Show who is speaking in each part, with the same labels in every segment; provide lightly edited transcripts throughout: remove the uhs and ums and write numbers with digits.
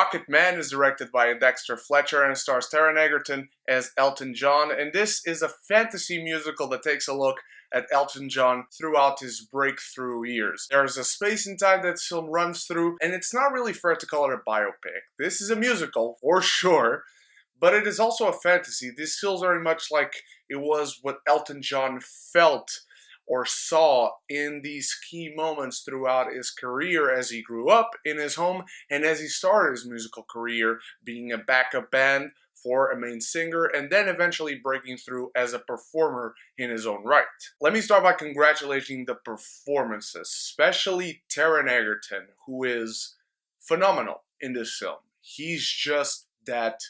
Speaker 1: Rocketman is directed by Dexter Fletcher and stars Taron Egerton as Elton John, and this is a fantasy musical that takes a look at Elton John throughout his breakthrough years. There's a space and time that this film runs through, and it's not really fair to call it a biopic. This is a musical, for sure, but it is also a fantasy. This feels very much like it was what Elton John felt or saw in these key moments throughout his career as he grew up in his home and as he started his musical career being a backup band for a main singer and then eventually breaking through as a performer in his own right. Let me start by congratulating the performances, especially Taron Egerton, who is phenomenal in this film. He's just that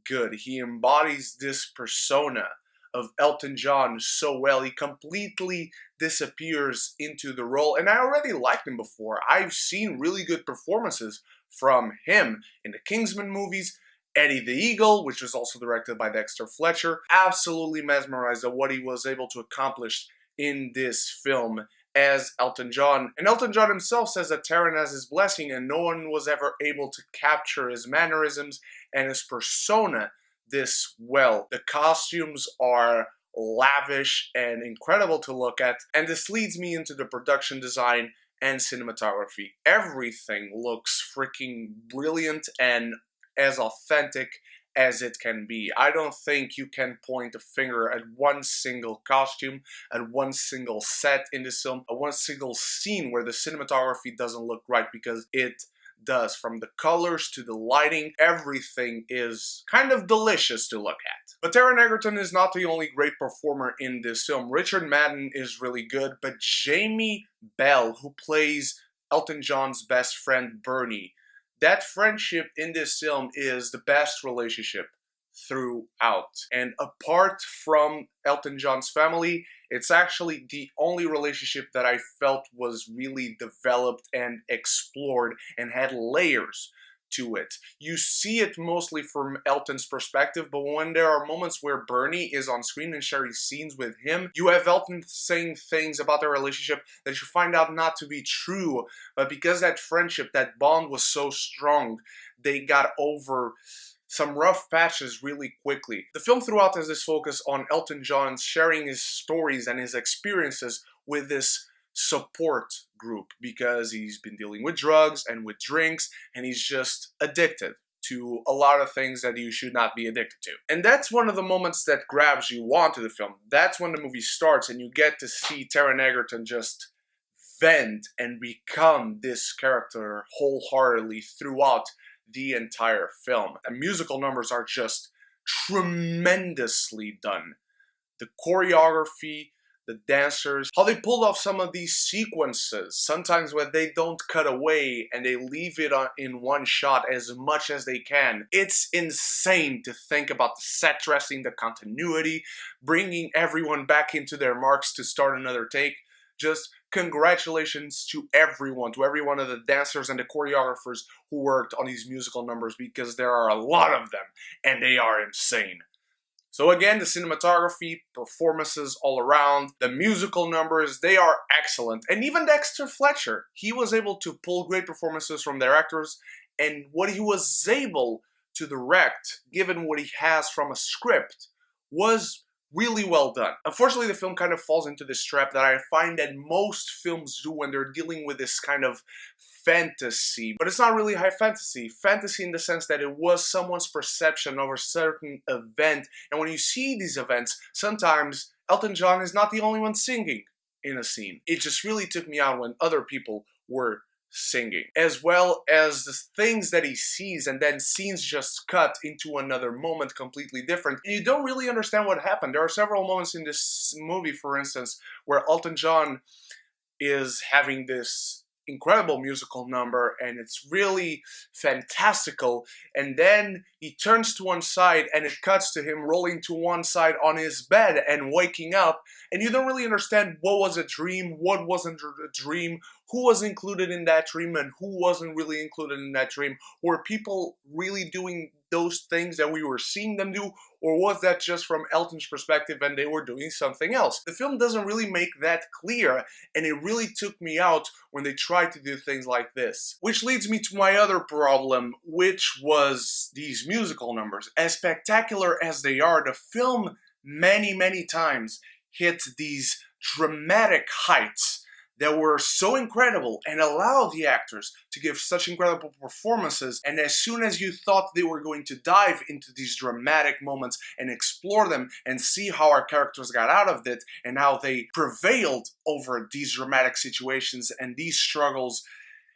Speaker 1: good. He embodies this persona of Elton John so well. He completely disappears into the role, and I already liked him before. I've seen really good performances from him in the Kingsman movies, Eddie the Eagle, which was also directed by Dexter Fletcher. Absolutely mesmerized at what he was able to accomplish in this film as Elton John. And Elton John himself says that Taron has his blessing and no one was ever able to capture his mannerisms and his persona this well. The costumes are lavish and incredible to look at, and this leads me into the production design and cinematography. Everything looks freaking brilliant and as authentic as it can be. I don't think you can point a finger at one single costume, at one single set in this film, at one single scene where the cinematography doesn't look right, because it does. From the colors to the lighting, everything is kind of delicious to look at. But Taron Egerton is not the only great performer in this film. Richard Madden is really good, but Jamie Bell, who plays Elton John's best friend Bernie, that friendship in this film is the best relationship throughout. And apart from Elton John's family, it's actually the only relationship that I felt was really developed and explored and had layers to it. You see it mostly from Elton's perspective, but when there are moments where Bernie is on screen and sharing scenes with him, you have Elton saying things about their relationship that you find out not to be true, but because that friendship, that bond was so strong, they got over some rough patches really quickly. The film throughout has this focus on Elton John sharing his stories and his experiences with this support group, because he's been dealing with drugs and with drinks, and he's just addicted to a lot of things that you should not be addicted to. And that's one of the moments that grabs you onto the film. That's when the movie starts and you get to see Taron Egerton just vent and become this character wholeheartedly throughout the entire film. The musical numbers are just tremendously done. The choreography, the dancers, how they pulled off some of these sequences, sometimes where they don't cut away and they leave it in one shot as much as they can. It's insane to think about the set dressing, the continuity, bringing everyone back into their marks to start another take. Just congratulations to every one of the dancers and the choreographers who worked on these musical numbers, because there are a lot of them and they are insane. So again, the cinematography, performances all around, the musical numbers, they are excellent. And even Dexter Fletcher, he was able to pull great performances from their actors, and what he was able to direct, given what he has from a script, was really well done. Unfortunately, the film kind of falls into this trap that I find that most films do when they're dealing with this kind of fantasy, but it's not really high fantasy. Fantasy in the sense that it was someone's perception of a certain event, and when you see these events, sometimes Elton John is not the only one singing in a scene. It just really took me out when other people were singing, as well as the things that he sees, and then scenes just cut into another moment completely different, and you don't really understand what happened. There are several moments in this movie, for instance, where Elton John is having this incredible musical number and it's really fantastical, and then he turns to one side and it cuts to him rolling to one side on his bed and waking up, and you don't really understand what was a dream, what wasn't a dream, who was included in that dream and who wasn't really included in that dream. Were people really doing those things that we were seeing them do, or was that just from Elton's perspective and they were doing something else? The film doesn't really make that clear, and it really took me out when they tried to do things like this. Which leads me to my other problem, which was these musical numbers. As spectacular as they are, the film many times hit these dramatic heights that were so incredible and allowed the actors to give such incredible performances, and as soon as you thought they were going to dive into these dramatic moments and explore them and see how our characters got out of it and how they prevailed over these dramatic situations and these struggles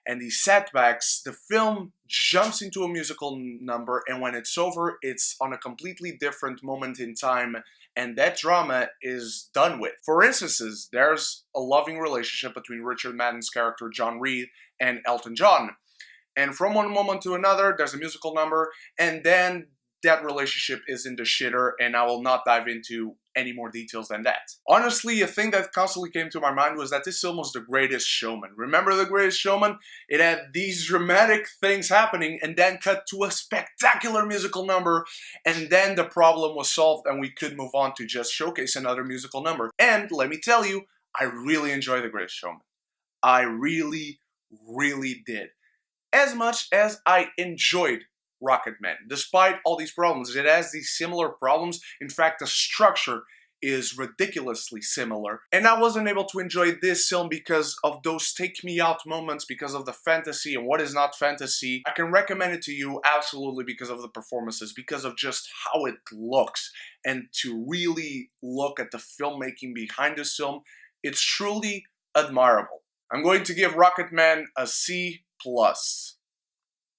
Speaker 1: and these setbacks, the film jumps into a musical number, and when it's over, it's on a completely different moment in time, and that drama is done with. For instances, there's a loving relationship between Richard Madden's character John Reed and Elton John. And from one moment to another, there's a musical number, and then that relationship is in the shitter, and I will not dive into any more details than that. Honestly, a thing that constantly came to my mind was that this film was The Greatest Showman. Remember The Greatest Showman? It had these dramatic things happening and then cut to a spectacular musical number, and then the problem was solved and we could move on to just showcase another musical number. And let me tell you, I really enjoy The Greatest Showman. I really did. As much as I enjoyed Rocketman. Despite all these problems, it has these similar problems. In fact, the structure is ridiculously similar. And I wasn't able to enjoy this film because of those take-me-out moments, because of the fantasy and what is not fantasy. I can recommend it to you absolutely because of the performances, because of just how it looks. And to really look at the filmmaking behind this film, it's truly admirable. I'm going to give Rocketman a C+.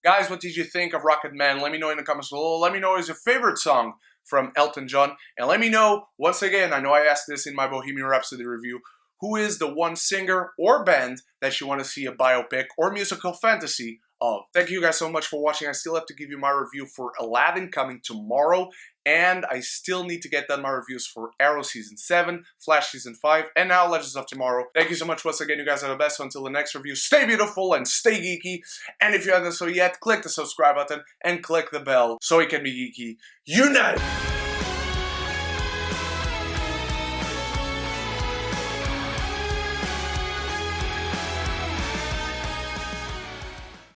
Speaker 1: Guys, what did you think of Rocketman? Let me know in the comments below. Let me know what is your favorite song from Elton John. And let me know, once again, I know I asked this in my Bohemian Rhapsody review, who is the one singer or band that you want to see a biopic or musical fantasy of. Thank you guys so much for watching. I still have to give you my review for Aladdin coming tomorrow. And I still need to get done my reviews for Arrow Season 7, Flash Season 5, and now Legends of Tomorrow. Thank you so much once again. You guys are the best. So until the next review, stay beautiful and stay geeky. And if you haven't done so yet, click the subscribe button and click the bell so it can be geeky. Unite!